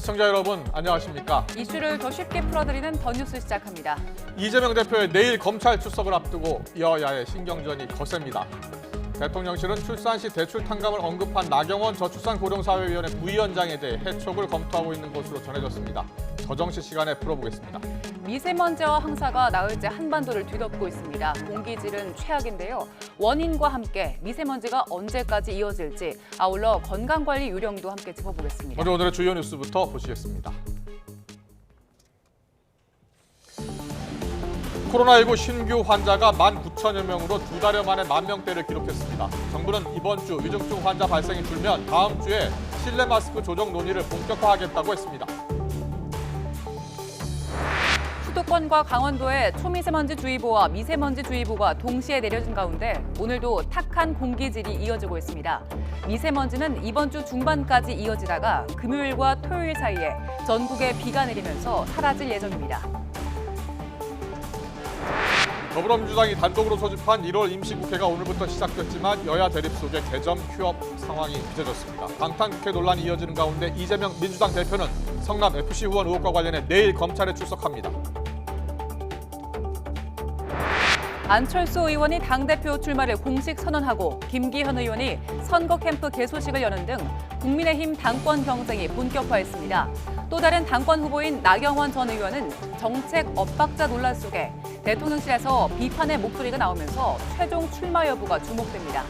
시청자 여러분, 안녕하십니까? 이슈를 더 쉽게 풀어드리는 더 뉴스 시작합니다. 이재명 대표의 내일 검찰 출석을 앞두고 여야의 신경전이 거셉니다. 대통령실은 출산 시 대출 탕감을 언급한 나경원 저출산고령사회위원회 부위원장에 대해 해촉을 검토하고 있는 것으로 전해졌습니다. 저정시 시간에 풀어보겠습니다. 미세먼지와 황사가 나흘째 한반도를 뒤덮고 있습니다. 공기질은 최악인데요. 원인과 함께 미세먼지가 언제까지 이어질지, 아울러 건강관리 요령도 함께 짚어보겠습니다. 먼저 오늘의 주요 뉴스부터 보시겠습니다. 코로나19 신규 환자가 19,000여 명으로 두 달여 만에 10,000명대를 기록했습니다. 정부는 이번 주 위중증 환자 발생이 줄면 다음 주에 실내 마스크 조정 논의를 본격화하겠다고 했습니다. 수도권과 강원도에 초미세먼지주의보와 미세먼지주의보가 동시에 내려진 가운데 오늘도 탁한 공기질이 이어지고 있습니다. 미세먼지는 이번 주 중반까지 이어지다가 금요일과 토요일 사이에 전국에 비가 내리면서 사라질 예정입니다. 더불어민주당이 단독으로 소집한 1월 임시국회가 오늘부터 시작됐지만 여야 대립 속에 개점 휴업 상황이 빚어졌습니다. 방탄국회 논란이 이어지는 가운데 이재명 민주당 대표는 성남 FC 후원 의혹과 관련해 내일 검찰에 출석합니다. 안철수 의원이 당대표 출마를 공식 선언하고 김기현 의원이 선거 캠프 개소식을 여는 등 국민의힘 당권 경쟁이 본격화했습니다. 또 다른 당권 후보인 나경원 전 의원은 정책 엇박자 논란 속에 대통령실에서 비판의 목소리가 나오면서 최종 출마 여부가 주목됩니다.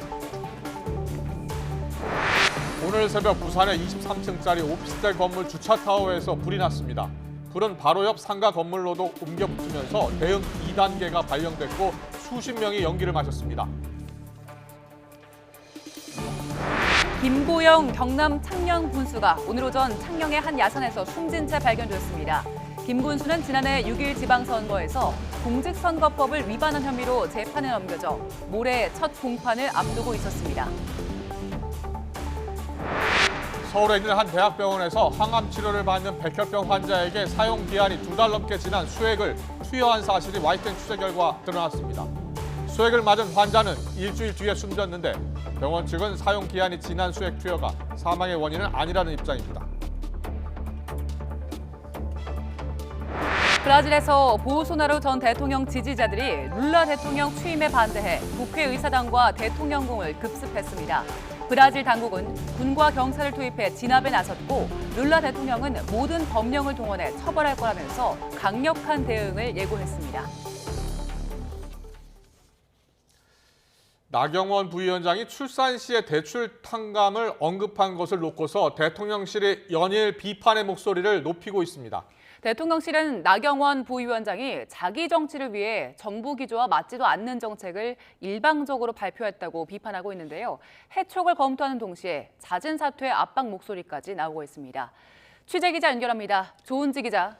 오늘 새벽 부산의 23층짜리 오피스텔 건물 주차타워에서 불이 났습니다. 불은 바로 옆 상가 건물로도 옮겨 붙으면서 대응 2단계가 발령됐고 수십 명이 연기를 마셨습니다. 김보영 경남 창녕 군수가 오늘 오전 창녕의 한 야산에서 숨진 채 발견됐습니다. 김 군수는 지난해 6일 지방선거에서 공직선거법을 위반한 혐의로 재판에 넘겨져 모레 첫 공판을 앞두고 있었습니다. 서울에 있는 한 대학병원에서 항암 치료를 받는 백혈병 환자에게 사용 기한이 2달 넘게 지난 수액을 투여한 사실이 와이튼 취재 결과 드러났습니다. 수액을 맞은 환자는 일주일 뒤에 숨졌는데 병원 측은 사용 기한이 지난 수액 투여가 사망의 원인은 아니라는 입장입니다. 브라질에서 보우소나루 전 대통령 지지자들이 룰라 대통령 취임에 반대해 국회의사당과 대통령궁을 급습했습니다. 브라질 당국은 군과 경찰을 투입해 진압에 나섰고 룰라 대통령은 모든 법령을 동원해 처벌할 거라면서 강력한 대응을 예고했습니다. 나경원 부위원장이 출산 시에 대출 탕감을 언급한 것을 놓고서 대통령실이 연일 비판의 목소리를 높이고 있습니다. 대통령실은 나경원 부위원장이 자기 정치를 위해 정부 기조와 맞지도 않는 정책을 일방적으로 발표했다고 비판하고 있는데요. 해촉을 검토하는 동시에 잦은 사퇴의 압박 목소리까지 나오고 있습니다. 취재 기자 연결합니다. 조은지 기자.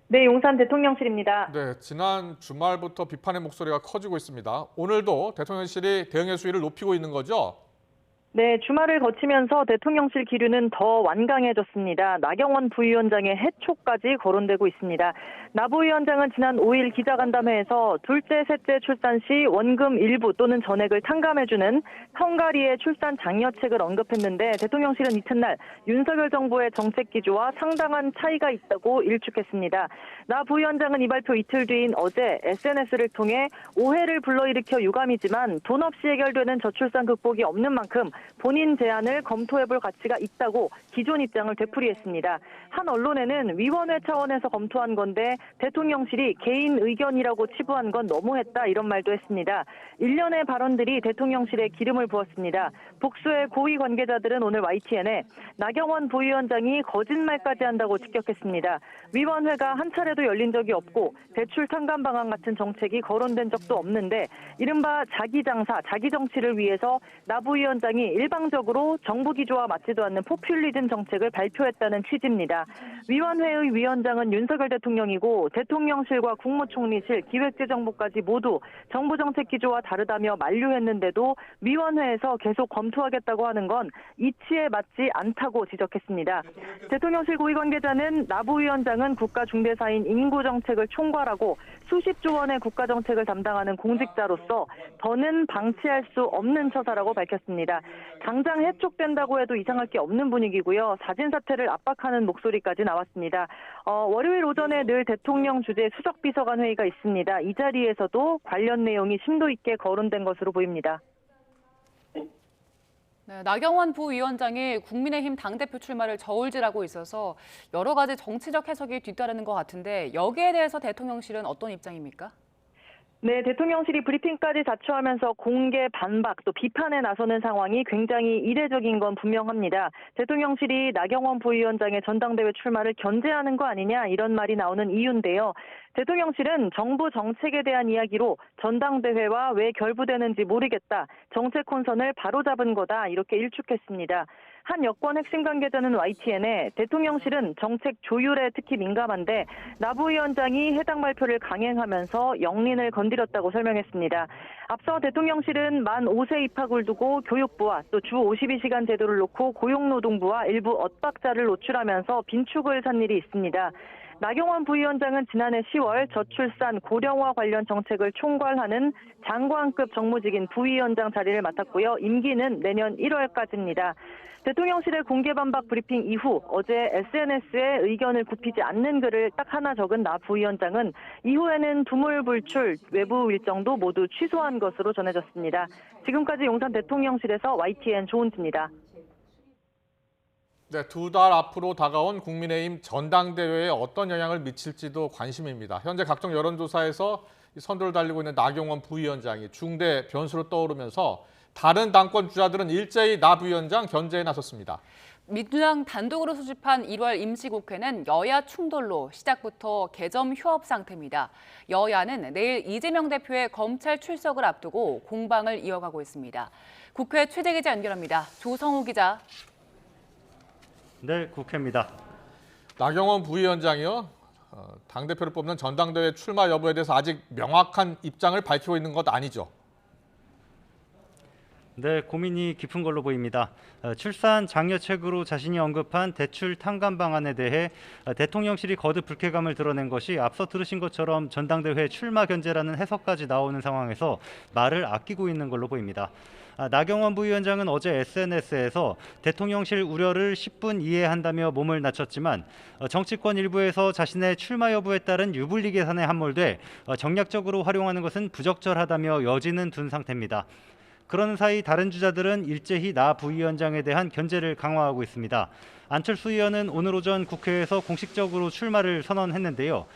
네, 용산 대통령실입니다. 네, 지난 주말부터 비판의 목소리가 커지고 있습니다. 오늘도 대통령실이 대응의 수위를 높이고 있는 거죠? 네, 주말을 거치면서 대통령실 기류는 더 완강해졌습니다. 나경원 부위원장의 해촉까지 거론되고 있습니다. 나 부위원장은 지난 5일 기자간담회에서 둘째, 셋째 출산 시 원금 일부 또는 전액을 탕감해주는 헝가리의 출산 장려책을 언급했는데 대통령실은 이튿날 윤석열 정부의 정책 기조와 상당한 차이가 있다고 일축했습니다. 나 부위원장은 이 발표 이틀 뒤인 어제 SNS를 통해 오해를 불러일으켜 유감이지만 돈 없이 해결되는 저출산 극복이 없는 만큼 본인 제안을 검토해볼 가치가 있다고 기존 입장을 되풀이했습니다. 한 언론에는 위원회 차원에서 검토한 건데 대통령실이 개인 의견이라고 치부한 건 너무했다 이런 말도 했습니다. 일련의 발언들이 대통령실에 기름을 부었습니다. 복수의 고위 관계자들은 오늘 YTN에 나경원 부위원장이 거짓말까지 한다고 직격했습니다. 위원회가 한 차례도 열린 적이 없고 대출 탕감 방안 같은 정책이 거론된 적도 없는데 이른바 자기 장사, 자기 정치를 위해서 나 부위원장이 일방적으로 정부 기조와 맞지도 않는 포퓰리즘 정책을 발표했다는 취지입니다. 위원회의 위원장은 윤석열 대통령이고 대통령실과 국무총리실, 기획재정부까지 모두 정부 정책 기조와 다르다며 만류했는데도 위원회에서 계속 검토하겠다고 하는 건 이치에 맞지 않다고 지적했습니다. 대통령실 고위 관계자는 나 부위원장은 국가중대사인 인구정책을 총괄하고 수십조 원의 국가정책을 담당하는 공직자로서 더는 방치할 수 없는 처사라고 밝혔습니다. 당장 해촉된다고 해도 이상할 게 없는 분위기고요. 자진 사퇴를 압박하는 목소리까지 나왔습니다. 월요일 오전에 늘 대통령 주재 수석비서관 회의가 있습니다. 이 자리에서도 관련 내용이 심도 있게 거론된 것으로 보입니다. 네, 나경원 부위원장이 국민의힘 당대표 출마를 저울질하고 있어서 여러 가지 정치적 해석이 뒤따르는 것 같은데 여기에 대해서 대통령실은 어떤 입장입니까? 네, 대통령실이 브리핑까지 자초하면서 공개 반박 또 비판에 나서는 상황이 굉장히 이례적인 건 분명합니다. 대통령실이 나경원 부위원장의 전당대회 출마를 견제하는 거 아니냐 이런 말이 나오는 이유인데요. 대통령실은 정부 정책에 대한 이야기로 전당대회와 왜 결부되는지 모르겠다. 정책 혼선을 바로잡은 거다 이렇게 일축했습니다. 한 여권 핵심 관계자는 YTN에 대통령실은 정책 조율에 특히 민감한데 나 부위원장이 해당 발표를 강행하면서 영린을 건드렸다고 설명했습니다. 앞서 대통령실은 만 5세 입학을 두고 교육부와 또 주 52시간 제도를 놓고 고용노동부와 일부 엇박자를 노출하면서 빈축을 산 일이 있습니다. 나경원 부위원장은 지난해 10월 저출산 고령화 관련 정책을 총괄하는 장관급 정무직인 부위원장 자리를 맡았고요. 임기는 내년 1월까지입니다. 대통령실의 공개 반박 브리핑 이후 어제 SNS에 의견을 굽히지 않는 글을 딱 하나 적은 나 부위원장은 이후에는 두물불출 외부 일정도 모두 취소한 것으로 전해졌습니다. 지금까지 용산 대통령실에서 YTN 조은지입니다. 네, 2달 앞으로 다가온 국민의힘 전당대회에 어떤 영향을 미칠지도 관심입니다. 현재 각종 여론조사에서 선두를 달리고 있는 나경원 부위원장이 중대 변수로 떠오르면서 다른 당권 주자들은 일제히 나 부위원장 견제에 나섰습니다. 민주당 단독으로 소집한 1월 임시국회는 여야 충돌로 시작부터 개점 휴업 상태입니다. 여야는 내일 이재명 대표의 검찰 출석을 앞두고 공방을 이어가고 있습니다. 국회 최재 기자 연결합니다. 조성우 기자. 네, 국회입니다. 나경원 부위원장이요. 당대표를 뽑는 전당대회 출마 여부에 대해서 아직 명확한 입장을 밝히고 있는 것 아니죠? 네, 고민이 깊은 걸로 보입니다. 출산 장려책으로 자신이 언급한 대출 탕감 방안에 대해 대통령실이 거듭 불쾌감을 드러낸 것이 앞서 들으신 것처럼 전당대회 출마 견제라는 해석까지 나오는 상황에서 말을 아끼고 있는 걸로 보입니다. 나경원 부위원장은 어제 SNS에서 대통령실 우려를 10분 이해한다며 몸을 낮췄지만 정치권 일부에서 자신의 출마 여부에 따른 유불리 계산에 함몰돼 정략적으로 활용하는 것은 부적절하다며 여지는 둔 상태입니다. 그러는 사이 다른 주자들은 일제히 나 부위원장에 대한 견제를 강화하고 있습니다. 안철수 의원은 오늘 오전 국회에서 공식적으로 출마를 선언했는데요.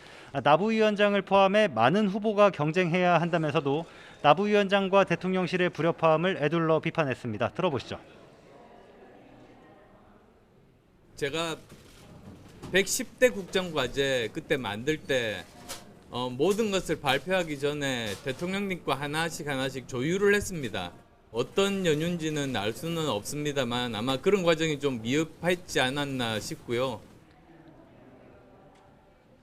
나 부위원장을 포함해 많은 후보가 경쟁해야 한다면서도 나 부위원장과 대통령실의 불협화음을 에둘러 비판했습니다. 들어보시죠. 제가 110대 국정과제 그때 만들 때 모든 것을 발표하기 전에 대통령님과 하나씩 조율을 했습니다. 어떤 연유인지는 알 수는 없습니다만 아마 그런 과정이 좀 미흡했지 않았나 싶고요.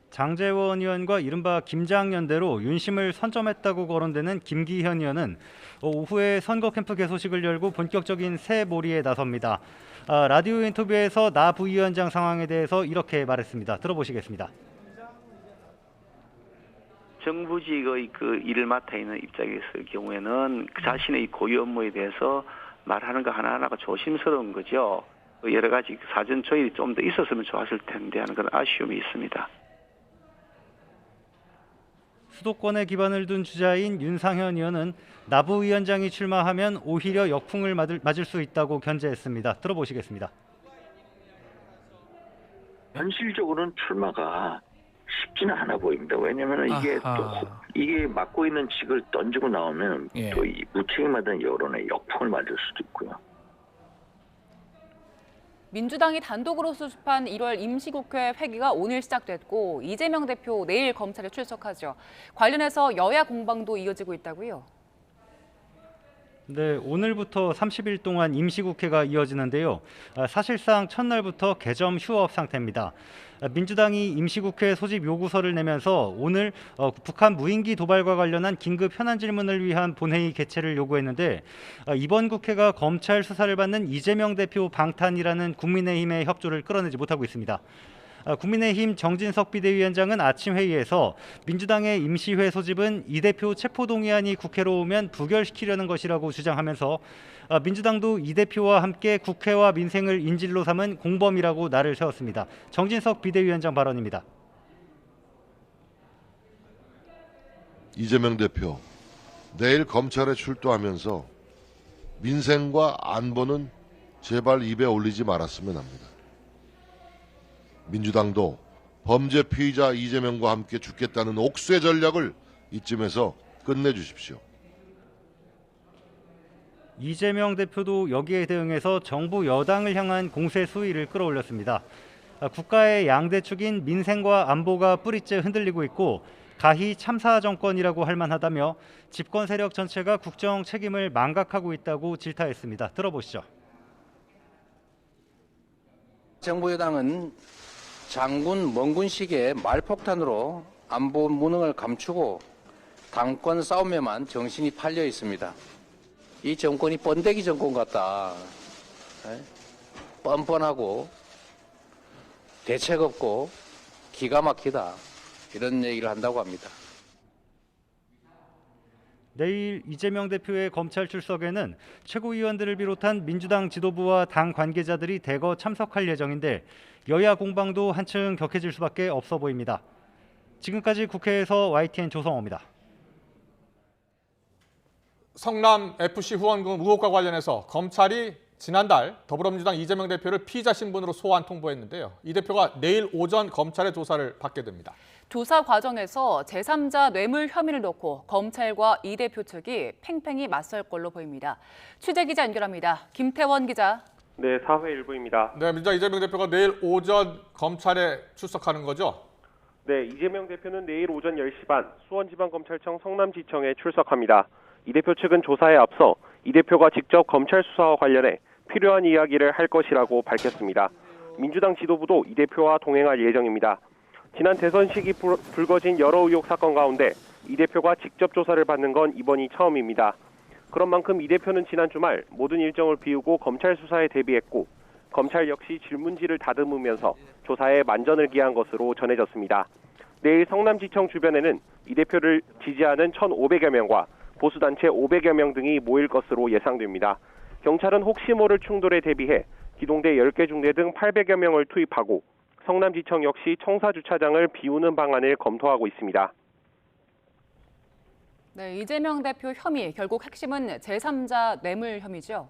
장제원 의원과 이른바 김장연대로 윤심을 선점했다고 거론되는 김기현 의원은 오후에 선거 캠프 개소식을 열고 본격적인 새몰이에 나섭니다. 라디오 인터뷰에서 나 부위원장 상황에 대해서 이렇게 말했습니다. 들어보시겠습니다. 정부직의 그 일을 맡아 있는 입장이었을 경우에는 자신의 고유 업무에 대해서 말하는 거 하나하나가 조심스러운 거죠. 여러 가지 사전 조율이 좀 더 있었으면 좋았을 텐데 하는 그런 아쉬움이 있습니다. 수도권에 기반을 둔 주자인 윤상현 의원은 나 부위원장이 출마하면 오히려 역풍을 맞을 수 있다고 견제했습니다. 들어보시겠습니다. 현실적으로는 출마가 쉽지는 않아 보입니다. 왜냐하면 이게 맡고 있는 직을 던지고 나오면 또 이 무책임하다는 여론에 역풍을 맞을 수도 있고요. 민주당이 단독으로 소집한 1월 임시국회 회기가 오늘 시작됐고 이재명 대표 내일 검찰에 출석하죠. 관련해서 여야 공방도 이어지고 있다고요? 네, 오늘부터 30일 동안 임시국회가 이어지는데요. 사실상 첫날부터 개점 휴업 상태입니다. 민주당이 임시국회 소집 요구서를 내면서 오늘 북한 무인기 도발과 관련한 긴급 현안 질문을 위한 본회의 개최를 요구했는데 이번 국회가 검찰 수사를 받는 이재명 대표 방탄이라는 국민의힘의 협조를 끌어내지 못하고 있습니다. 국민의힘 정진석 비대위원장은 아침 회의에서 민주당의 임시회 소집은 이 대표 체포동의안이 국회로 오면 부결시키려는 것이라고 주장하면서 민주당도 이 대표와 함께 국회와 민생을 인질로 삼은 공범이라고 날을 세웠습니다. 정진석 비대위원장 발언입니다. 이재명 대표, 내일 검찰에 출두하면서 민생과 안보는 제발 입에 올리지 말았으면 합니다. 민주당도 범죄 피의자 이재명과 함께 죽겠다는 옥쇄 전략을 이쯤에서 끝내주십시오. 이재명 대표도 여기에 대응해서 정부 여당을 향한 공세 수위를 끌어올렸습니다. 국가의 양대축인 민생과 안보가 뿌리째 흔들리고 있고 가히 참사 정권이라고 할 만하다며 집권 세력 전체가 국정 책임을 망각하고 있다고 질타했습니다. 들어보시죠. 정부 여당은 장군 멍군식의 말폭탄으로 안보 무능을 감추고 당권 싸움에만 정신이 팔려 있습니다. 이 정권이 번데기 정권 같다. 뻔뻔하고 대책 없고 기가 막히다. 이런 얘기를 한다고 합니다. 내일 이재명 대표의 검찰 출석에는 최고위원들을 비롯한 민주당 지도부와 당 관계자들이 대거 참석할 예정인데 여야 공방도 한층 격해질 수밖에 없어 보입니다. 지금까지 국회에서 YTN 조성호입니다. 성남 FC 후원금 의혹과 관련해서 검찰이 지난달 더불어민주당 이재명 대표를 피의자 신분으로 소환 통보했는데요. 이 대표가 내일 오전 검찰의 조사를 받게 됩니다. 조사 과정에서 제3자 뇌물 혐의를 놓고 검찰과 이 대표 측이 팽팽히 맞설 걸로 보입니다. 취재 기자 연결합니다. 김태원 기자. 네, 사회 일부입니다. 네, 민주당 이재명 대표가 내일 오전 검찰에 출석하는 거죠? 네, 이재명 대표는 내일 오전 10시 반 수원지방검찰청 성남지청에 출석합니다. 이 대표 측은 조사에 앞서 이 대표가 직접 검찰 수사와 관련해 필요한 이야기를 할 것이라고 밝혔습니다. 민주당 지도부도 이 대표와 동행할 예정입니다. 지난 대선 시기 불거진 여러 의혹 사건 가운데 이 대표가 직접 조사를 받는 건 이번이 처음입니다. 그런 만큼 이 대표는 지난 주말 모든 일정을 비우고 검찰 수사에 대비했고 검찰 역시 질문지를 다듬으면서 조사에 만전을 기한 것으로 전해졌습니다. 내일 성남지청 주변에는 이 대표를 지지하는 1,500여 명과 보수단체 500여 명 등이 모일 것으로 예상됩니다. 경찰은 혹시 모를 충돌에 대비해 기동대 10개 중대 등 800여 명을 투입하고 성남지청 역시 청사주차장을 비우는 방안을 검토하고 있습니다. 네, 이재명 대표 혐의 결국 핵심은 제3자 뇌물 혐의죠?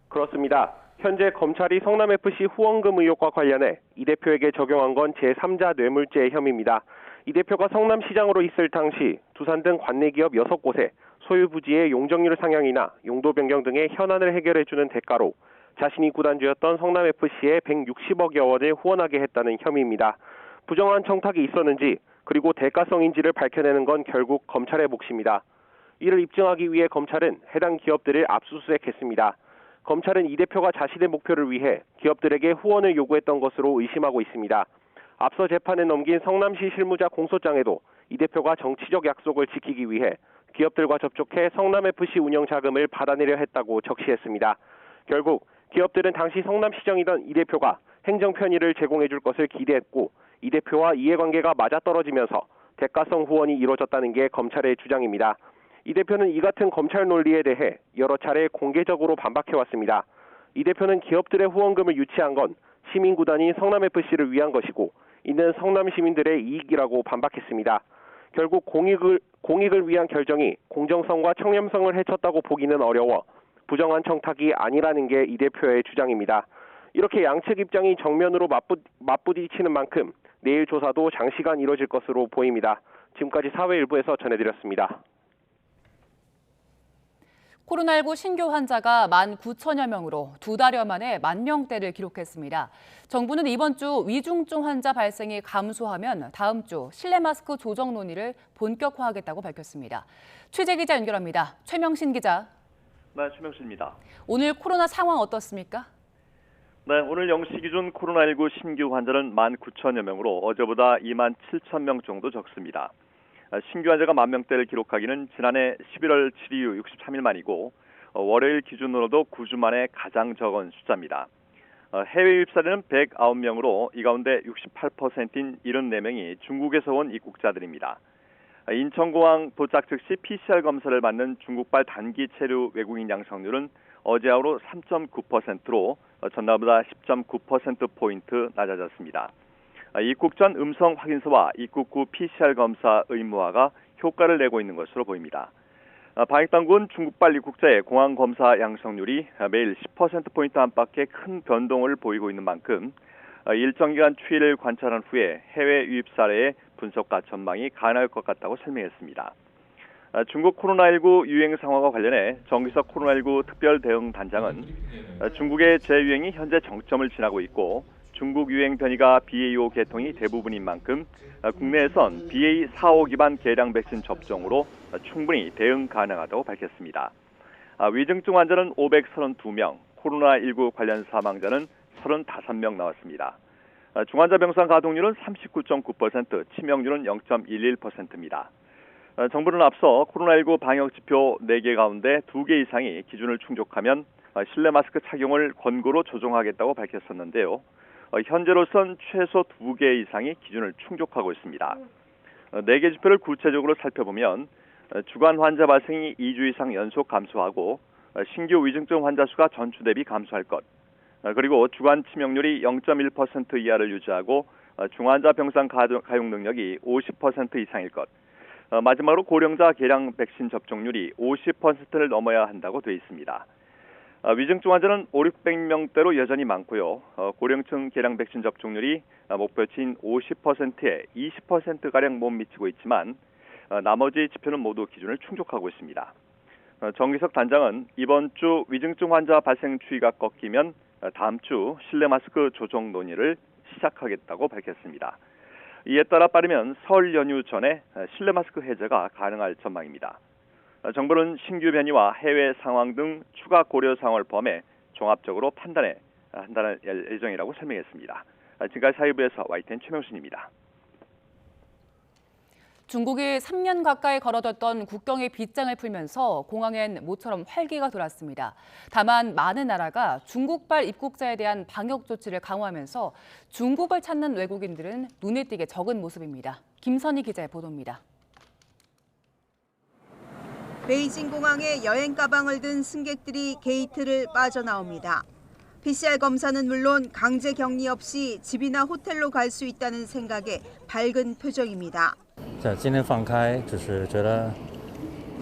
그렇습니다. 현재 검찰이 성남FC 후원금 의혹과 관련해 이 대표에게 적용한 건 제3자 뇌물죄 혐의입니다. 이 대표가 성남시장으로 있을 당시 두산 등 관내기업 6곳에 소유 부지의 용적률 상향이나 용도 변경 등의 현안을 해결해주는 대가로 자신이 구단주였던 성남FC에 160억여 원을 후원하게 했다는 혐의입니다. 부정한 청탁이 있었는지 그리고 대가성인지를 밝혀내는 건 결국 검찰의 몫입니다. 이를 입증하기 위해 검찰은 해당 기업들을 압수수색했습니다. 검찰은 이 대표가 자신의 목표를 위해 기업들에게 후원을 요구했던 것으로 의심하고 있습니다. 앞서 재판에 넘긴 성남시 실무자 공소장에도 이 대표가 정치적 약속을 지키기 위해 기업들과 접촉해 성남FC 운영 자금을 받아내려 했다고 적시했습니다. 결국 기업들은 당시 성남시장이던 이 대표가 행정 편의를 제공해 줄 것을 기대했고 이 대표와 이해관계가 맞아떨어지면서 대가성 후원이 이루어졌다는 게 검찰의 주장입니다. 이 대표는 이 같은 검찰 논리에 대해 여러 차례 공개적으로 반박해왔습니다. 이 대표는 기업들의 후원금을 유치한 건 시민구단인 성남FC를 위한 것이고 이는 성남 시민들의 이익이라고 반박했습니다. 결국 공익을 위한 결정이 공정성과 청렴성을 해쳤다고 보기는 어려워 부정한 청탁이 아니라는 게 이 대표의 주장입니다. 이렇게 양측 입장이 정면으로 맞부딪히는 만큼 내일 조사도 장시간 이뤄질 것으로 보입니다. 지금까지 사회일부에서 전해드렸습니다. 코로나19 신규 환자가 19,000여 명으로 2달여 만에 10,000명대를 기록했습니다. 정부는 이번 주 위중증 환자 발생이 감소하면 다음 주 실내 마스크 조정 논의를 본격화하겠다고 밝혔습니다. 취재 기자 연결합니다. 최명신 기자. 네, 최명신입니다. 오늘 코로나 상황 어떻습니까? 네, 오늘 0시 기준 코로나19 신규 환자는 19,000여 명으로 어제보다 27,000명 정도 적습니다. 신규 환자가 10,000명대를 기록하기는 지난해 11월 7일 이후 63일 만이고 월요일 기준으로도 9주 만에 가장 적은 숫자입니다. 해외 유입 사례는 109명으로 이 가운데 68%인 74명이 중국에서 온 입국자들입니다. 인천공항 도착 즉시 PCR 검사를 받는 중국발 단기 체류 외국인 양성률은 어제하루 3.9%로 전날보다 10.9%포인트 낮아졌습니다. 입국 전 음성 확인서와 입국 후 PCR 검사 의무화가 효과를 내고 있는 것으로 보입니다. 방역당국은 중국발 입국자의 공항 검사 양성률이 매일 10%포인트 안팎의 큰 변동을 보이고 있는 만큼 일정 기간 추이를 관찰한 후에 해외 유입 사례의 분석과 전망이 가능할 것 같다고 설명했습니다. 중국 코로나19 유행 상황과 관련해 정기석 코로나19 특별 대응 단장은 중국의 재유행이 현재 정점을 지나고 있고 중국 유행 변이가 BA.5 계통이 대부분인 만큼 국내에선 BA.4.5 기반 계량 백신 접종으로 충분히 대응 가능하다고 밝혔습니다. 위중증 환자는 532명, 코로나19 관련 사망자는 35명 나왔습니다. 중환자 병상 가동률은 39.9%, 치명률은 0.11%입니다. 정부는 앞서 코로나19 방역 지표 4개 가운데 2개 이상이 기준을 충족하면 실내 마스크 착용을 권고로 조정하겠다고 밝혔었는데요. 현재로선 최소 2개 이상이 기준을 충족하고 있습니다. 4개 지표를 구체적으로 살펴보면 주간 환자 발생이 2주 이상 연속 감소하고 신규 위중증 환자 수가 전주 대비 감소할 것, 그리고 주간 치명률이 0.1% 이하를 유지하고 중환자 병상 가용 능력이 50% 이상일 것, 마지막으로 고령자 계량 백신 접종률이 50%를 넘어야 한다고 되어 있습니다. 위중증 환자는 5,600명대로 여전히 많고요. 고령층 계량 백신 접종률이 목표치인 50%에 20%가량 못 미치고 있지만 나머지 지표는 모두 기준을 충족하고 있습니다. 정기석 단장은 이번 주 위중증 환자 발생 추이가 꺾이면 다음 주 실내 마스크 조정 논의를 시작하겠다고 밝혔습니다. 이에 따라 빠르면 설 연휴 전에 실내 마스크 해제가 가능할 전망입니다. 정부는 신규 변이와 해외 상황 등 추가 고려 사항을 포함해 종합적으로 판단할 예정이라고 설명했습니다. 지금까지 사회부에서 YTN 최명순입니다. 중국이 3년 가까이 걸어뒀던 국경의 빗장을 풀면서 공항엔 모처럼 활기가 돌았습니다. 다만 많은 나라가 중국발 입국자에 대한 방역 조치를 강화하면서 중국을 찾는 외국인들은 눈에 띄게 적은 모습입니다. 김선희 기자의 보도입니다. 베이징 공항에 여행 가방을 든 승객들이 게이트를 빠져나옵니다. PCR 검사는 물론 강제 격리 없이 집이나 호텔로 갈 수 있다는 생각에 밝은 표정입니다. 今天放开就是觉得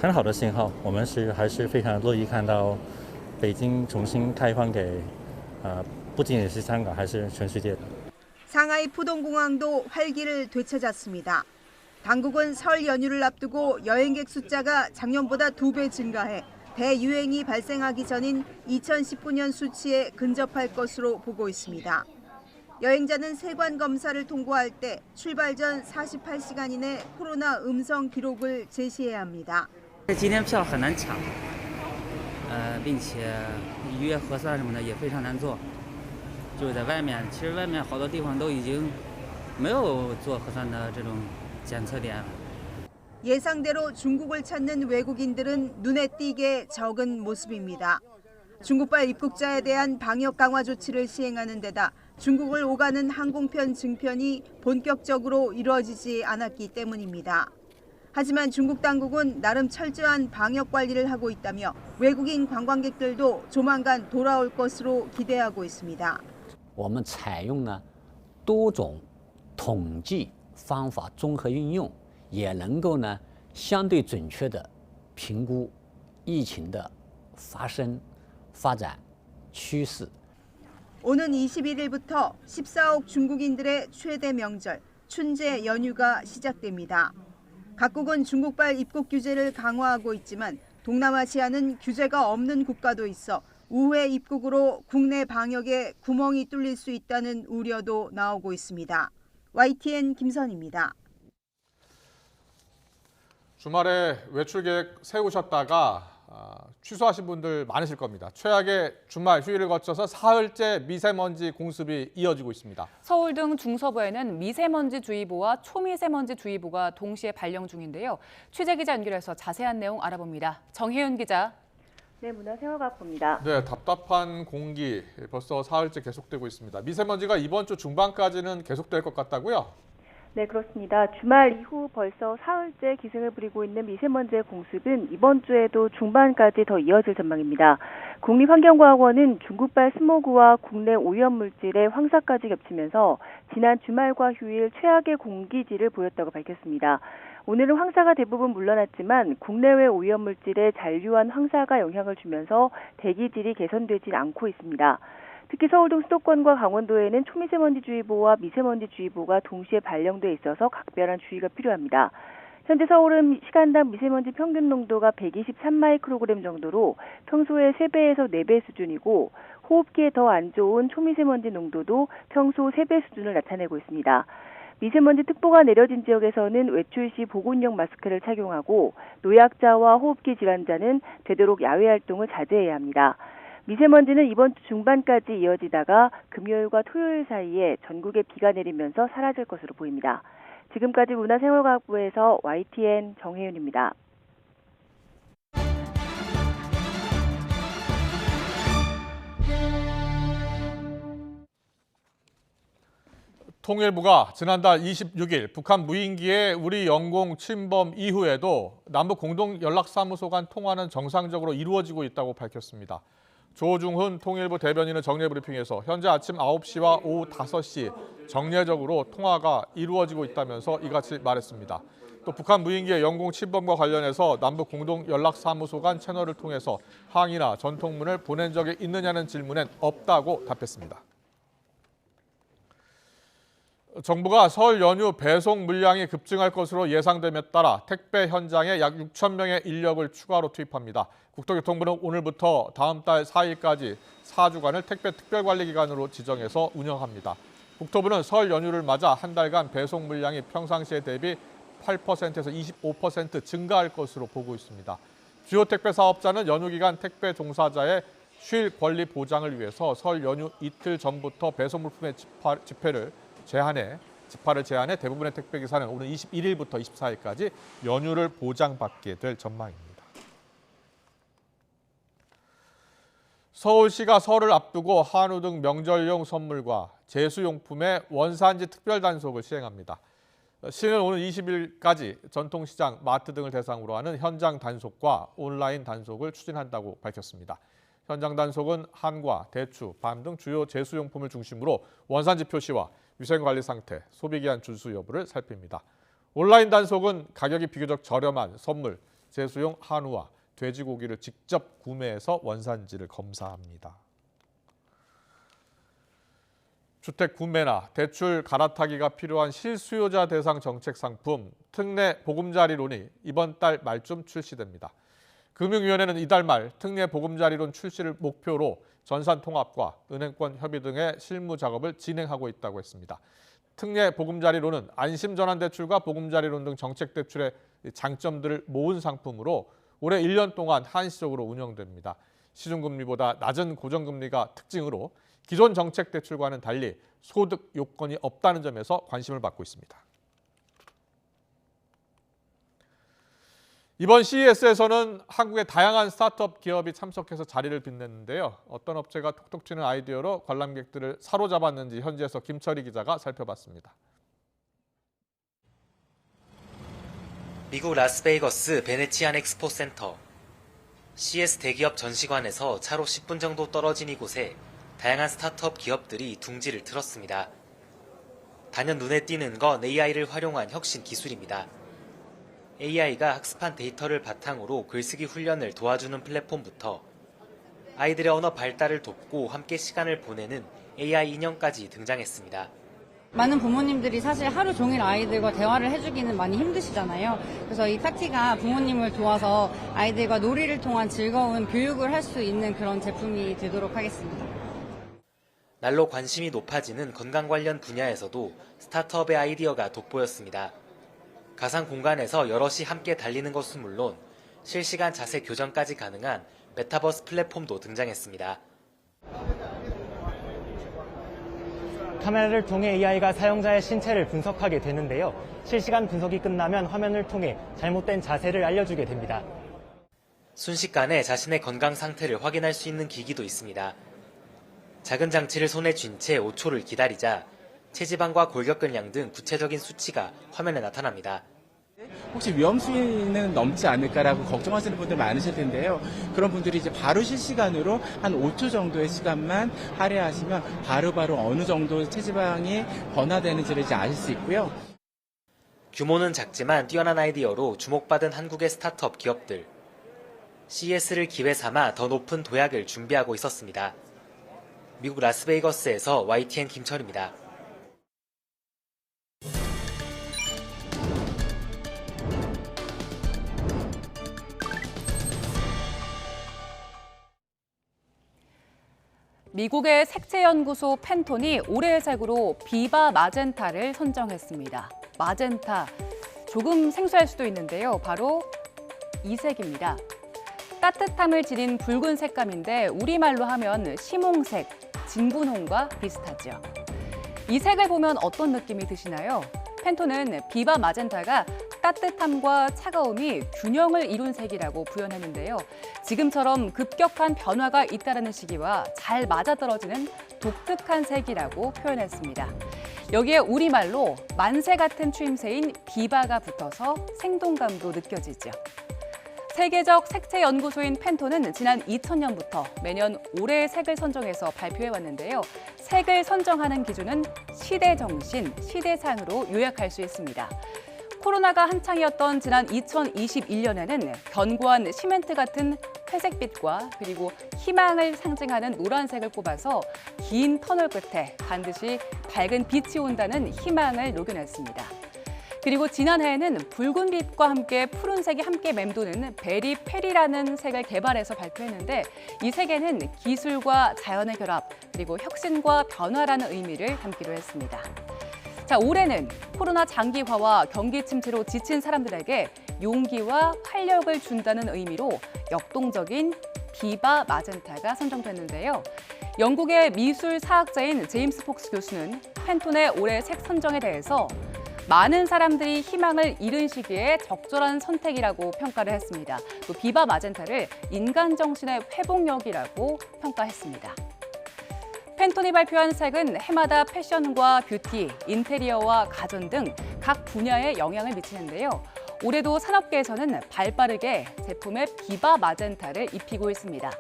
很好的信号，我们还是非常乐意看到北京重新开放给不仅仅是香港，还是全世界的。 상하이 푸동공항도 활기를 되찾았습니다. 당국은 설 연휴를 앞두고 여행객 숫자가 작년보다 2배 증가해 대유행이 발생하기 전인 2019년 수치에 근접할 것으로 보고 있습니다. 여행자는 세관 검사를 통보할 때 출발 전 48시간 이내 코로나 음성 기록을 제시해야 합니다. 今天票很难抢，并且预约核酸什么的也非常难做，就是在外面，其实外面好多地方都已经没有做核酸的这种检测点。 예상대로 중국을 찾는 외국인들은 눈에 띄게 적은 모습입니다. 중국발 입국자에 대한 방역 강화 조치를 시행하는 데다 중국을 오가는 항공편 증편이 본격적으로 이루어지지 않았기 때문입니다. 하지만 중국 당국은 나름 철저한 방역 관리를 하고 있다며 외국인 관광객들도 조만간 돌아올 것으로 기대하고 있습니다. 我们采用了多种统计方法综合运用，也能够呢相对准确地评估疫情的发生、发展趋势。 오는 21일부터 14억 중국인들의 최대 명절 춘제 연휴가 시작됩니다. 각국은 중국발 입국 규제를 강화하고 있지만 동남아시아는 규제가 없는 국가도 있어 우회 입국으로 국내 방역에 구멍이 뚫릴 수 있다는 우려도 나오고 있습니다. YTN 김선입니다. 주말에 외출 계획 세우셨다가 취소하신 분들 많으실 겁니다. 최악의 주말 휴일을 거쳐서 사흘째 미세먼지 공습이 이어지고 있습니다. 서울 등 중서부에는 미세먼지주의보와 초미세먼지주의보가 동시에 발령 중인데요. 취재 기자 연결해서 자세한 내용 알아봅니다. 정혜윤 기자. 네, 문화생활과학부입니다. 네, 답답한 공기 벌써 사흘째 계속되고 있습니다. 미세먼지가 이번 주 중반까지는 계속될 것 같다고요? 네, 그렇습니다. 주말 이후 벌써 사흘째 기승을 부리고 있는 미세먼지의 공습은 이번 주에도 중반까지 더 이어질 전망입니다. 국립환경과학원은 중국발 스모그와 국내 오염물질의 황사까지 겹치면서 지난 주말과 휴일 최악의 공기질을 보였다고 밝혔습니다. 오늘은 황사가 대부분 물러났지만 국내외 오염물질의 잔류한 황사가 영향을 주면서 대기질이 개선되지 않고 있습니다. 특히 서울 등 수도권과 강원도에는 초미세먼지주의보와 미세먼지주의보가 동시에 발령돼 있어서 각별한 주의가 필요합니다. 현재 서울은 시간당 미세먼지 평균 농도가 123마이크로그램 정도로 평소의 3배에서 4배 수준이고 호흡기에 더 안 좋은 초미세먼지 농도도 평소 3배 수준을 나타내고 있습니다. 미세먼지 특보가 내려진 지역에서는 외출 시 보건용 마스크를 착용하고 노약자와 호흡기 질환자는 되도록 야외 활동을 자제해야 합니다. 미세먼지는 이번 주 중반까지 이어지다가 금요일과 토요일 사이에 전국에 비가 내리면서 사라질 것으로 보입니다. 지금까지 문화생활과학부에서 YTN 정혜윤입니다. 통일부가 지난달 26일 북한 무인기의 우리 영공 침범 이후에도 남북 공동연락사무소 간 통화는 정상적으로 이루어지고 있다고 밝혔습니다. 조중훈 통일부 대변인은 정례브리핑에서 현재 아침 9시와 오후 5시 정례적으로 통화가 이루어지고 있다면서 이같이 말했습니다. 또 북한 무인기의 영공 침범과 관련해서 남북 공동연락사무소 간 채널을 통해서 항의나 전통문을 보낸 적이 있느냐는 질문엔 없다고 답했습니다. 정부가 설 연휴 배송 물량이 급증할 것으로 예상됨에 따라 택배 현장에 약 6천 명의 인력을 추가로 투입합니다. 국토교통부는 오늘부터 다음 달 4일까지 4주간을 택배 특별관리기간으로 지정해서 운영합니다. 국토부는 설 연휴를 맞아 한 달간 배송 물량이 평상시에 대비 8%에서 25% 증가할 것으로 보고 있습니다. 주요 택배 사업자는 연휴 기간 택배 종사자의 쉴 권리 보장을 위해서 설 연휴 이틀 전부터 배송 물품의 집파를 제한해 대부분의 택배기사는 오늘 21일부터 24일까지 연휴를 보장받게 될 전망입니다. 서울시가 설을 앞두고 한우 등 명절용 선물과 제수용품의 원산지 특별 단속을 시행합니다. 시는 오늘 20일까지 전통시장, 마트 등을 대상으로 하는 현장 단속과 온라인 단속을 추진한다고 밝혔습니다. 현장 단속은 한과, 대추, 밤 등 주요 제수용품을 중심으로 원산지 표시와 위생관리 상태, 소비기한 준수 여부를 살핍니다. 온라인 단속은 가격이 비교적 저렴한 선물, 제수용 한우와 돼지고기를 직접 구매해서 원산지를 검사합니다. 주택 구매나 대출 갈아타기가 필요한 실수요자 대상 정책 상품 특례 보금자리론이 이번 달 말쯤 출시됩니다. 금융위원회는 이달 말 특례 보금자리론 출시를 목표로 전산 통합과 은행권 협의 등의 실무 작업을 진행하고 있다고 했습니다. 특례 보금자리론은 안심전환대출과 보금자리론 등 정책대출의 장점들을 모은 상품으로 올해 1년 동안 한시적으로 운영됩니다. 시중금리보다 낮은 고정금리가 특징으로 기존 정책대출과는 달리 소득 요건이 없다는 점에서 관심을 받고 있습니다. 이번 CES에서는 한국의 다양한 스타트업 기업이 참석해서 자리를 빛냈는데요. 어떤 업체가 톡톡 튀는 아이디어로 관람객들을 사로잡았는지 현지에서 김철희 기자가 살펴봤습니다. 미국 라스베이거스 베네치안 엑스포 센터. CES 대기업 전시관에서 차로 10분 정도 떨어진 이곳에 다양한 스타트업 기업들이 둥지를 틀었습니다. 단연 눈에 띄는 건 AI를 활용한 혁신 기술입니다. AI가 학습한 데이터를 바탕으로 글쓰기 훈련을 도와주는 플랫폼부터 아이들의 언어 발달을 돕고 함께 시간을 보내는 AI 인형까지 등장했습니다. 많은 부모님들이 사실 하루 종일 아이들과 대화를 해주기는 많이 힘드시잖아요. 그래서 이 타티가 부모님을 도와서 아이들과 놀이를 통한 즐거운 교육을 할 수 있는 그런 제품이 되도록 하겠습니다. 날로 관심이 높아지는 건강 관련 분야에서도 스타트업의 아이디어가 돋보였습니다. 가상 공간에서 여럿이 함께 달리는 것은 물론 실시간 자세 교정까지 가능한 메타버스 플랫폼도 등장했습니다. 카메라를 통해 AI가 사용자의 신체를 분석하게 되는데요. 실시간 분석이 끝나면 화면을 통해 잘못된 자세를 알려주게 됩니다. 순식간에 자신의 건강 상태를 확인할 수 있는 기기도 있습니다. 작은 장치를 손에 쥔 채 5초를 기다리자 체지방과 골격근량 등 구체적인 수치가 화면에 나타납니다. 혹시 위험 수위는 넘지 않을까라고 걱정하시는 분들 많으실 텐데요. 그런 분들이 이제 바로 실시간으로 한 5초 정도의 시간만 할애하시면 바로바로 어느 정도 체지방이 변화되는지를 이제 아실 수 있고요. 규모는 작지만 뛰어난 아이디어로 주목받은 한국의 스타트업 기업들. CES를 기회 삼아 더 높은 도약을 준비하고 있었습니다. 미국 라스베이거스에서 YTN 김철입니다. 미국의 색채연구소 팬톤이 올해의 색으로 비바 마젠타를 선정했습니다. 마젠타, 조금 생소할 수도 있는데요. 바로 이 색입니다. 따뜻함을 지닌 붉은 색감인데 우리말로 하면 심홍색, 진분홍과 비슷하죠. 이 색을 보면 어떤 느낌이 드시나요? 팬톤은 비바 마젠타가 따뜻함과 차가움이 균형을 이룬 색이라고 표현했는데요. 지금처럼 급격한 변화가 있다는 시기와 잘 맞아떨어지는 독특한 색이라고 표현했습니다. 여기에 우리말로 만세 같은 추임새인 비바가 붙어서 생동감도 느껴지죠. 세계적 색채 연구소인 팬톤은 지난 2000년부터 매년 올해의 색을 선정해서 발표해왔는데요. 색을 선정하는 기준은 시대정신, 시대상으로 요약할 수 있습니다. 코로나가 한창이었던 지난 2021년에는 견고한 시멘트 같은 회색빛과 그리고 희망을 상징하는 노란색을 꼽아서 긴 터널 끝에 반드시 밝은 빛이 온다는 희망을 녹여냈습니다. 그리고 지난해에는 붉은 빛과 함께 푸른색이 함께 맴도는 베리 페리라는 색을 개발해서 발표했는데 이 색에는 기술과 자연의 결합 그리고 혁신과 변화라는 의미를 담기로 했습니다. 자, 올해는 코로나 장기화와 경기 침체로 지친 사람들에게 용기와 활력을 준다는 의미로 역동적인 비바 마젠타가 선정됐는데요. 영국의 미술 사학자인 제임스 폭스 교수는 팬톤의 올해 색 선정에 대해서 많은 사람들이 희망을 잃은 시기에 적절한 선택이라고 평가를 했습니다. 또 비바 마젠타를 인간 정신의 회복력이라고 평가했습니다. 팬톤이 발표한 색은 해마다 패션과 뷰티, 인테리어와 가전 등 각 분야에 영향을 미치는데요. 올해도 산업계에서는 발빠르게 제품에 비바 마젠타를 입히고 있습니다.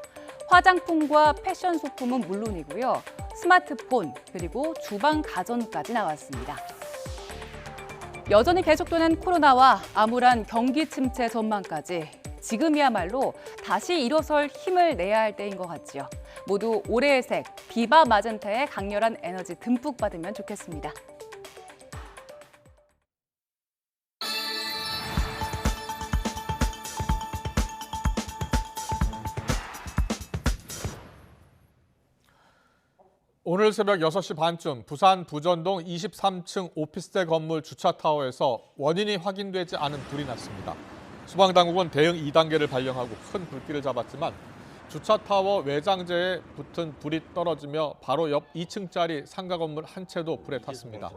화장품과 패션 소품은 물론이고요. 스마트폰, 그리고 주방 가전까지 나왔습니다. 여전히 계속되는 코로나와 암울한 경기 침체 전망까지 지금이야말로 다시 일어설 힘을 내야 할 때인 것 같지요. 모두 올해의 색, 비바 마젠타의 강렬한 에너지 듬뿍 받으면 좋겠습니다. 오늘 새벽 6시 반쯤 부산 부전동 23층 오피스텔 건물 주차타워에서 원인이 확인되지 않은 불이 났습니다. 소방당국은 대응 2단계를 발령하고 큰 불길을 잡았지만 주차타워 외장재에 붙은 불이 떨어지며 바로 옆 2층짜리 상가 건물 한 채도 불에 탔습니다.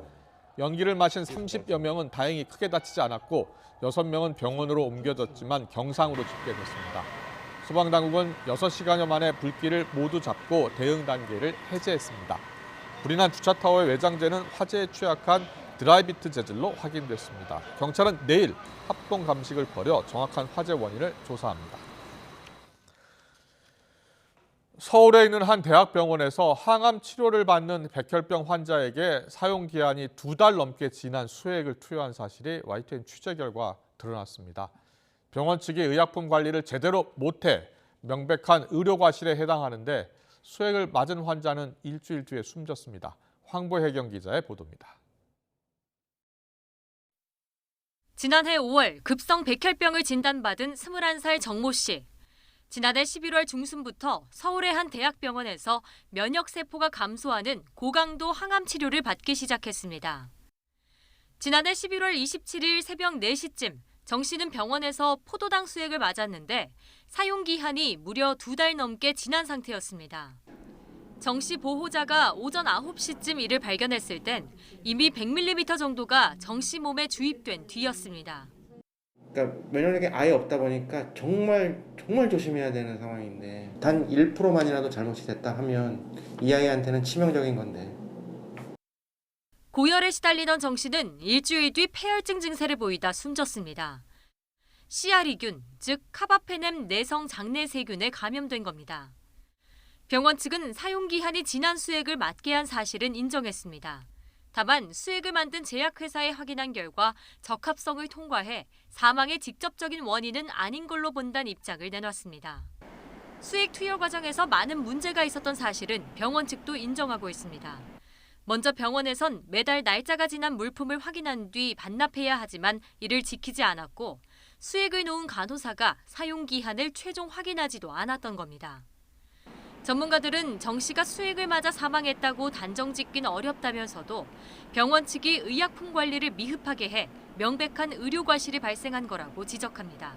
연기를 마신 30여 명은 다행히 크게 다치지 않았고 6명은 병원으로 옮겨졌지만 경상으로 집계됐습니다. 소방당국은 6시간여 만에 불길을 모두 잡고 대응 단계를 해제했습니다. 불이 난 주차타워의 외장재는 화재에 취약한 드라이비트 재질로 확인됐습니다. 경찰은 내일 합동 감식을 벌여 정확한 화재 원인을 조사합니다. 서울에 있는 한 대학병원에서 항암 치료를 받는 백혈병 환자에게 사용 기한이 2달 넘게 지난 수액을 투여한 사실이 YTN 취재 결과 드러났습니다. 병원 측이 의약품 관리를 제대로 못해 명백한 의료과실에 해당하는데 수액을 맞은 환자는 일주일 뒤에 숨졌습니다. 황보혜경 기자의 보도입니다. 지난해 5월 급성 백혈병을 진단받은 21살 정모 씨. 지난해 11월 중순부터 서울의 한 대학병원에서 면역세포가 감소하는 고강도 항암 치료를 받기 시작했습니다. 지난해 11월 27일 새벽 4시쯤 정 씨는 병원에서 포도당 수액을 맞았는데 사용 기한이 무려 2달 넘게 지난 상태였습니다. 정 씨 보호자가 오전 9시쯤 이를 발견했을 땐 이미 100ml 정도가 정 씨 몸에 주입된 뒤였습니다. 그러니까 면역력이 아예 없다 보니까 정말 조심해야 되는 상황인데 단 1%만이라도 잘못이 됐다 하면 이 아이한테는 치명적인 건데. 고열에 시달리던 정 씨는 일주일 뒤 폐혈증 증세를 보이다 숨졌습니다. CRE균, 즉 카바페넴 내성 장내 세균에 감염된 겁니다. 병원 측은 사용기한이 지난 수액을 맞게 한 사실은 인정했습니다. 다만 수액을 만든 제약회사에 확인한 결과 적합성을 통과해 사망의 직접적인 원인은 아닌 걸로 본다는 입장을 내놨습니다. 수액 투여 과정에서 많은 문제가 있었던 사실은 병원 측도 인정하고 있습니다. 먼저 병원에선 매달 날짜가 지난 물품을 확인한 뒤 반납해야 하지만 이를 지키지 않았고 수액을 놓은 간호사가 사용기한을 최종 확인하지도 않았던 겁니다. 전문가들은 정 씨가 수액을 맞아 사망했다고 단정짓기는 어렵다면서도 병원 측이 의약품 관리를 미흡하게 해 명백한 의료 과실이 발생한 거라고 지적합니다.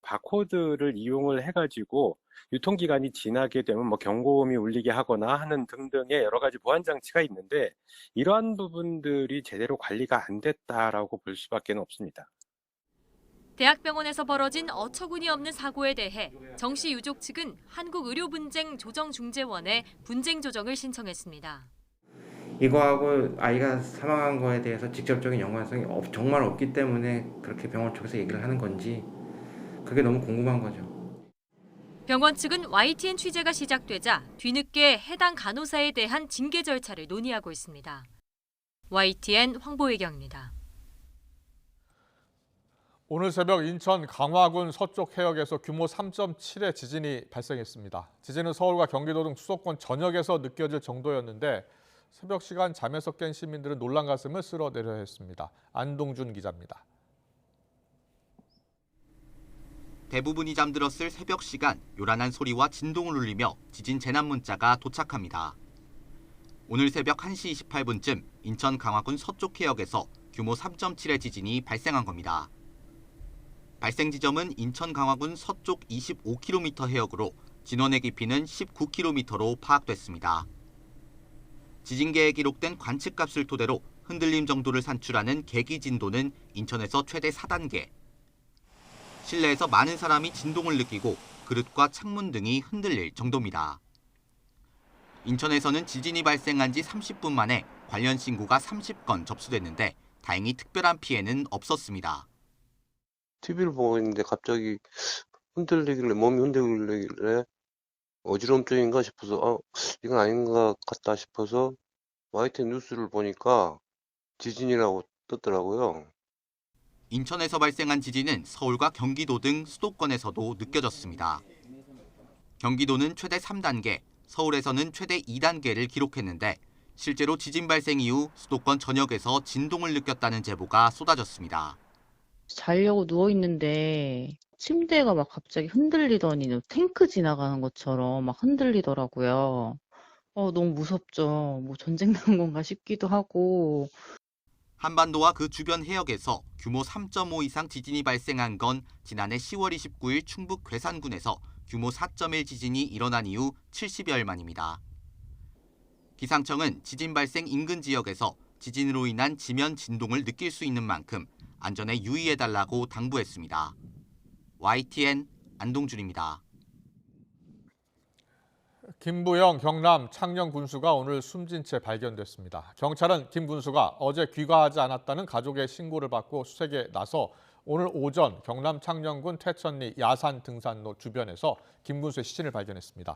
바코드를 이용을 해가지고 유통기간이 지나게 되면 경고음이 울리게 하거나 하는 등등의 여러 가지 보안 장치가 있는데 이러한 부분들이 제대로 관리가 안 됐다라고 볼 수밖에 없습니다. 대학병원에서 벌어진 어처구니 없는 사고에 대해 정 씨 유족 측은 한국의료분쟁조정중재원에 분쟁 조정을 신청했습니다. 이거하고 아이가 사망한 거에 대해서 직접적인 연관성이 정말 없기 때문에 그렇게 병원 쪽에서 얘기를 하는 건지 그게 너무 궁금한 거죠. 병원 측은 YTN 취재가 시작되자 뒤늦게 해당 간호사에 대한 징계 절차를 논의하고 있습니다. YTN 황보혜경입니다. 오늘 새벽 인천 강화군 서쪽 해역에서 규모 3.7의 지진이 발생했습니다. 지진은 서울과 경기도 등 수도권 전역에서 느껴질 정도였는데 새벽 시간 잠에서 깬 시민들은 놀란 가슴을 쓸어내려 했습니다. 안동준 기자입니다. 대부분이 잠들었을 새벽 시간 요란한 소리와 진동을 울리며 지진 재난 문자가 도착합니다. 오늘 새벽 1시 28분쯤 인천 강화군 서쪽 해역에서 규모 3.7의 지진이 발생한 겁니다. 발생 지점은 인천 강화군 서쪽 25km 해역으로 진원의 깊이는 19km로 파악됐습니다. 지진계에 기록된 관측값을 토대로 흔들림 정도를 산출하는 계기 진도는 인천에서 최대 4단계. 실내에서 많은 사람이 진동을 느끼고 그릇과 창문 등이 흔들릴 정도입니다. 인천에서는 지진이 발생한 지 30분 만에 관련 신고가 30건 접수됐는데 다행히 특별한 피해는 없었습니다. TV를 보고 있는데 갑자기 몸이 흔들리길래 어지럼증인가 싶어서 이건 아닌 것 같다 싶어서 YTN 뉴스를 보니까 지진이라고 떴더라고요. 인천에서 발생한 지진은 서울과 경기도 등 수도권에서도 느껴졌습니다. 경기도는 최대 3단계, 서울에서는 최대 2단계를 기록했는데 실제로 지진 발생 이후 수도권 전역에서 진동을 느꼈다는 제보가 쏟아졌습니다. 자려고 누워있는데 침대가 막 갑자기 흔들리더니 탱크 지나가는 것처럼 막 흔들리더라고요. 너무 무섭죠. 전쟁 난 건가 싶기도 하고. 한반도와 그 주변 해역에서 규모 3.5 이상 지진이 발생한 건 지난해 10월 29일 충북 괴산군에서 규모 4.1 지진이 일어난 이후 70여일 만입니다. 기상청은 지진 발생 인근 지역에서 지진으로 인한 지면 진동을 느낄 수 있는 만큼 안전에 유의해달라고 당부했습니다. YTN 안동준입니다. 김부영 경남 창녕 군수가 오늘 숨진 채 발견됐습니다. 경찰은 김 군수가 어제 귀가하지 않았다는 가족의 신고를 받고 수색에 나서 오늘 오전 경남 창녕군 태천리 야산 등산로 주변에서 김 군수의 시신을 발견했습니다.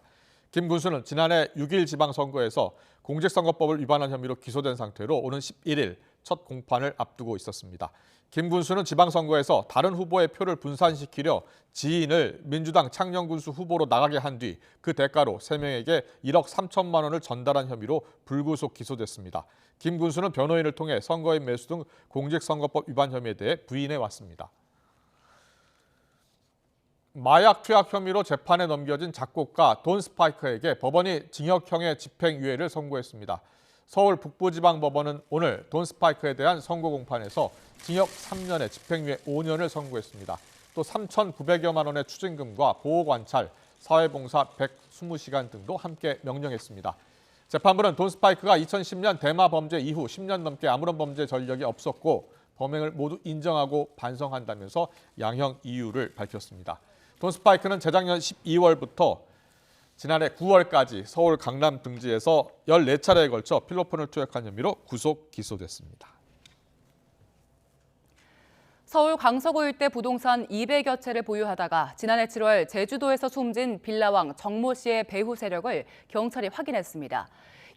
김 군수는 지난해 6.1 지방선거에서 공직선거법을 위반한 혐의로 기소된 상태로 오는 11일 첫 공판을 앞두고 있었습니다. 김 군수는 지방선거에서 다른 후보의 표를 분산시키려 지인을 민주당 창녕군수 후보로 나가게 한 뒤 그 대가로 3명에게 1억 3천만 원을 전달한 혐의로 불구속 기소됐습니다. 김 군수는 변호인을 통해 선거인 매수 등 공직선거법 위반 혐의에 대해 부인해왔습니다. 마약 투약 혐의로 재판에 넘겨진 작곡가 돈 스파이크에게 법원이 징역형의 집행유예를 선고했습니다. 서울 북부지방법원은 오늘 돈 스파이크에 대한 선고 공판에서 징역 3년에 집행유예 5년을 선고했습니다. 또 3,900여만 원의 추징금과 보호관찰, 사회봉사 120시간 등도 함께 명령했습니다. 재판부는 돈 스파이크가 2010년 대마 범죄 이후 10년 넘게 아무런 범죄 전력이 없었고 범행을 모두 인정하고 반성한다면서 양형 이유를 밝혔습니다. 돈 스파이크는 재작년 12월부터 지난해 9월까지 서울 강남 등지에서 14차례에 걸쳐 필로폰을 투약한 혐의로 구속 기소됐습니다. 서울 강서구 일대 부동산 200여 채를 보유하다가 지난해 7월 제주도에서 숨진 빌라왕 정모 씨의 배후 세력을 경찰이 확인했습니다.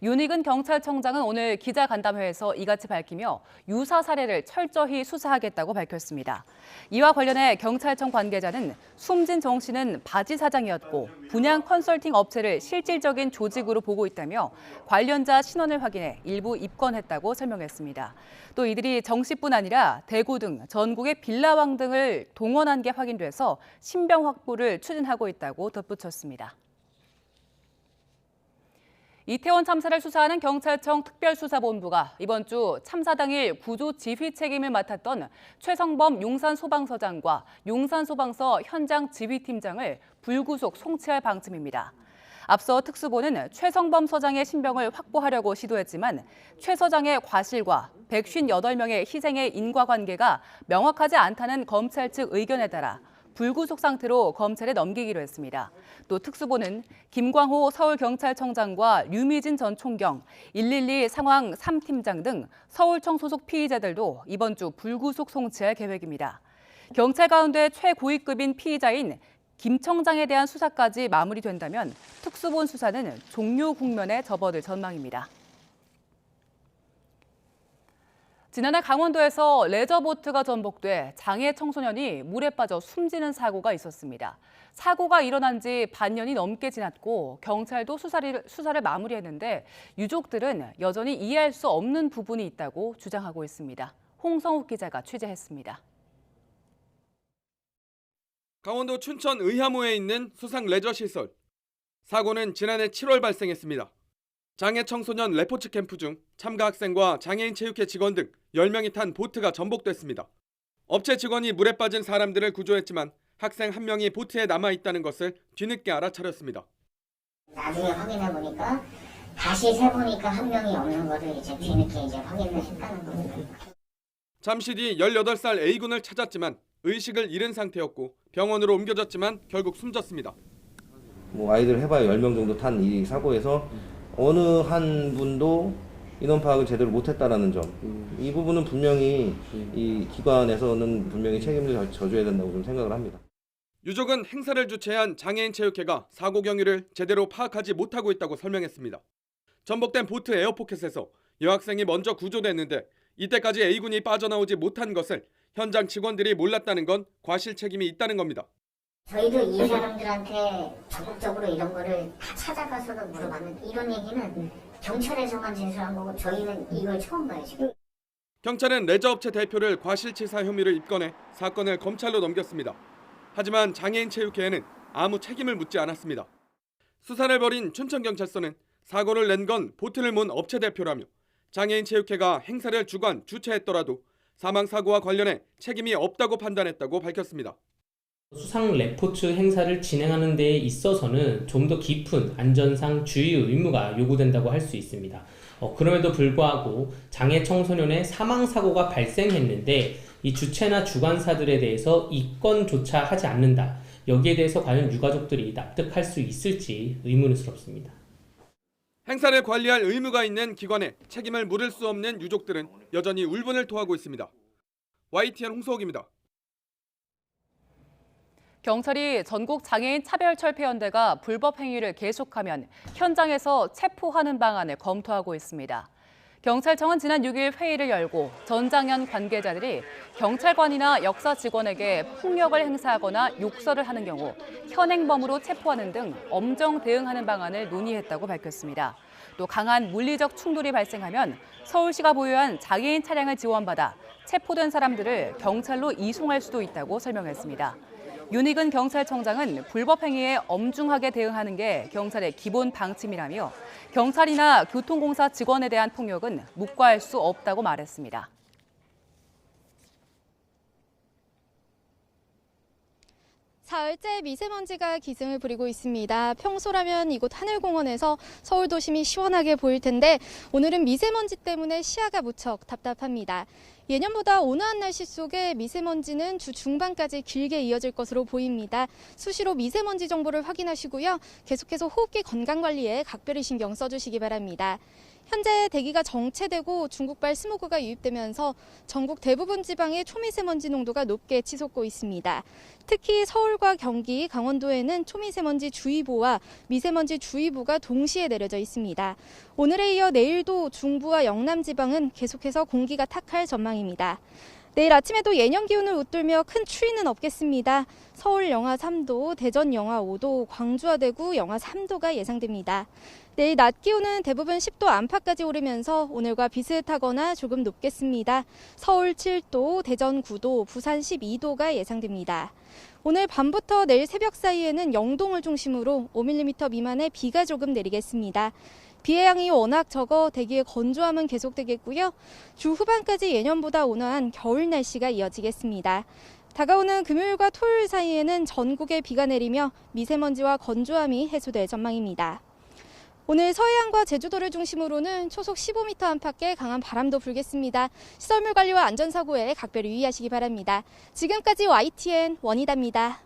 윤익은 경찰청장은 오늘 기자간담회에서 이같이 밝히며 유사 사례를 철저히 수사하겠다고 밝혔습니다. 이와 관련해 경찰청 관계자는 숨진 정 씨는 바지 사장이었고 분양 컨설팅 업체를 실질적인 조직으로 보고 있다며 관련자 신원을 확인해 일부 입건했다고 설명했습니다. 또 이들이 정 씨뿐 아니라 대구 등 전국의 빌라왕 등을 동원한 게 확인돼서 신병 확보를 추진하고 있다고 덧붙였습니다. 이태원 참사를 수사하는 경찰청 특별수사본부가 이번 주 참사 당일 구조 지휘 책임을 맡았던 최성범 용산소방서장과 용산소방서 현장 지휘팀장을 불구속 송치할 방침입니다. 앞서 특수본은 최성범 서장의 신병을 확보하려고 시도했지만 최 서장의 과실과 158명의 희생의 인과관계가 명확하지 않다는 검찰 측 의견에 따라 불구속 상태로 검찰에 넘기기로 했습니다. 또 특수본은 김광호 서울경찰청장과 류미진 전 총경, 112 상황 3팀장 등 서울청 소속 피의자들도 이번 주 불구속 송치할 계획입니다. 경찰 가운데 최고위급인 피의자인 김 청장에 대한 수사까지 마무리된다면 특수본 수사는 종료 국면에 접어들 전망입니다. 지난해 강원도에서 레저보트가 전복돼 장애 청소년이 물에 빠져 숨지는 사고가 있었습니다. 사고가 일어난 지 반년이 넘게 지났고 경찰도 수사를 마무리했는데 유족들은 여전히 이해할 수 없는 부분이 있다고 주장하고 있습니다. 홍성욱 기자가 취재했습니다. 강원도 춘천 의하모에 있는 수상 레저시설. 사고는 지난해 7월 발생했습니다. 장애 청소년 레포츠 캠프 중 참가 학생과 장애인 체육회 직원 등 10명이 탄 보트가 전복됐습니다. 업체 직원이 물에 빠진 사람들을 구조했지만 학생 1명이 보트에 남아있다는 것을 뒤늦게 알아차렸습니다. 나중에 확인해보니까 다시 세보니까 1명이 없는 거를 이제 뒤늦게 확인을 했다는 겁니다. 잠시 뒤 18살 A군을 찾았지만 의식을 잃은 상태였고 병원으로 옮겨졌지만 결국 숨졌습니다. 아이들 해봐야 10명 정도 탄 이 사고에서 어느 한 분도 인원 파악을 제대로 못했다라는 점, 이 부분은 분명히 이 기관에서는 분명히 책임을 져줘야 된다고 좀 생각을 합니다. 유족은 행사를 주최한 장애인 체육회가 사고 경위를 제대로 파악하지 못하고 있다고 설명했습니다. 전복된 보트 에어포켓에서 여학생이 먼저 구조됐는데 이때까지 A군이 빠져나오지 못한 것을 현장 직원들이 몰랐다는 건 과실 책임이 있다는 겁니다. 저희도 이 사람들한테 적극적으로 이런 거를 다 찾아가서도 물어봤는데 이런 얘기는 경찰에서만 진술한 거고 저희는 이걸 처음 봐요 지금. 경찰은 레저업체 대표를 과실치사 혐의를 입건해 사건을 검찰로 넘겼습니다. 하지만 장애인 체육회에는 아무 책임을 묻지 않았습니다. 수사를 벌인 춘천경찰서는 사고를 낸 건 보트를 몬 업체 대표라며 장애인 체육회가 행사를 주최했더라도 사망사고와 관련해 책임이 없다고 판단했다고 밝혔습니다. 수상 레포츠 행사를 진행하는 데에 있어서는 좀 더 깊은 안전상 주의 의무가 요구된다고 할 수 있습니다. 그럼에도 불구하고 장애 청소년의 사망사고가 발생했는데 이 주체나 주관사들에 대해서 입건조차 하지 않는다. 여기에 대해서 과연 유가족들이 납득할 수 있을지 의문스럽습니다. 행사를 관리할 의무가 있는 기관에 책임을 물을 수 없는 유족들은 여전히 울분을 토하고 있습니다. YTN 홍수옥입니다. 경찰이 전국 장애인 차별철폐연대가 불법 행위를 계속하면 현장에서 체포하는 방안을 검토하고 있습니다. 경찰청은 지난 6일 회의를 열고 전장현 관계자들이 경찰관이나 역사 직원에게 폭력을 행사하거나 욕설을 하는 경우 현행범으로 체포하는 등 엄정 대응하는 방안을 논의했다고 밝혔습니다. 또 강한 물리적 충돌이 발생하면 서울시가 보유한 장애인 차량을 지원받아 체포된 사람들을 경찰로 이송할 수도 있다고 설명했습니다. 윤익은 경찰청장은 불법 행위에 엄중하게 대응하는 게 경찰의 기본 방침이라며 경찰이나 교통공사 직원에 대한 폭력은 묵과할 수 없다고 사흘째 미세먼지가 기승을 부리고 있습니다. 평소라면 이곳 하늘공원에서 서울 도심이 시원하게 보일 텐데 오늘은 미세먼지 때문에 시야가 무척 답답합니다. 예년보다 온화한 날씨 속에 미세먼지는 주 중반까지 길게 이어질 것으로 보입니다. 수시로 미세먼지 정보를 확인하시고요. 계속해서 호흡기 건강관리에 각별히 신경 써주시기 바랍니다. 현재 대기가 정체되고 중국발 스모그가 유입되면서 전국 대부분 지방의 초미세먼지 농도가 높게 치솟고 있습니다. 특히 서울과 경기, 강원도에는 초미세먼지 주의보와 미세먼지 주의보가 동시에 내려져 있습니다. 오늘에 이어 내일도 중부와 영남 지방은 계속해서 공기가 탁할 전망입니다. 내일 아침에도 예년 기온을 웃돌며 큰 추위는 없겠습니다. 서울 영하 3도, 대전 영하 5도, 광주와 대구 영하 3도가 예상됩니다. 내일 낮 기온은 대부분 10도 안팎까지 오르면서 오늘과 비슷하거나 조금 높겠습니다. 서울 7도, 대전 9도, 부산 12도가 예상됩니다. 오늘 밤부터 내일 새벽 사이에는 영동을 중심으로 5mm 미만의 비가 조금 내리겠습니다. 비의 양이 워낙 적어 대기의 건조함은 계속되겠고요. 주 후반까지 예년보다 온화한 겨울 날씨가 이어지겠습니다. 다가오는 금요일과 토요일 사이에는 전국에 비가 내리며 미세먼지와 건조함이 해소될 전망입니다. 오늘 서해안과 제주도를 중심으로는 초속 15m 안팎의 강한 바람도 불겠습니다. 시설물 관리와 안전사고에 각별히 유의하시기 바랍니다. 지금까지 YTN 원희다입니다.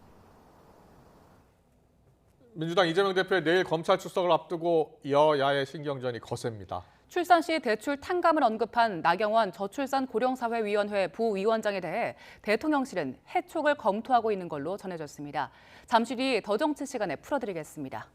민주당 이재명 대표의 내일 검찰 출석을 앞두고 여야의 신경전이 거셉니다. 출산 시 대출 탕감을 언급한 나경원 저출산 고령사회위원회 부위원장에 대해 대통령실은 해촉을 검토하고 있는 걸로 전해졌습니다. 잠시 뒤 더 정치 시간에 풀어드리겠습니다.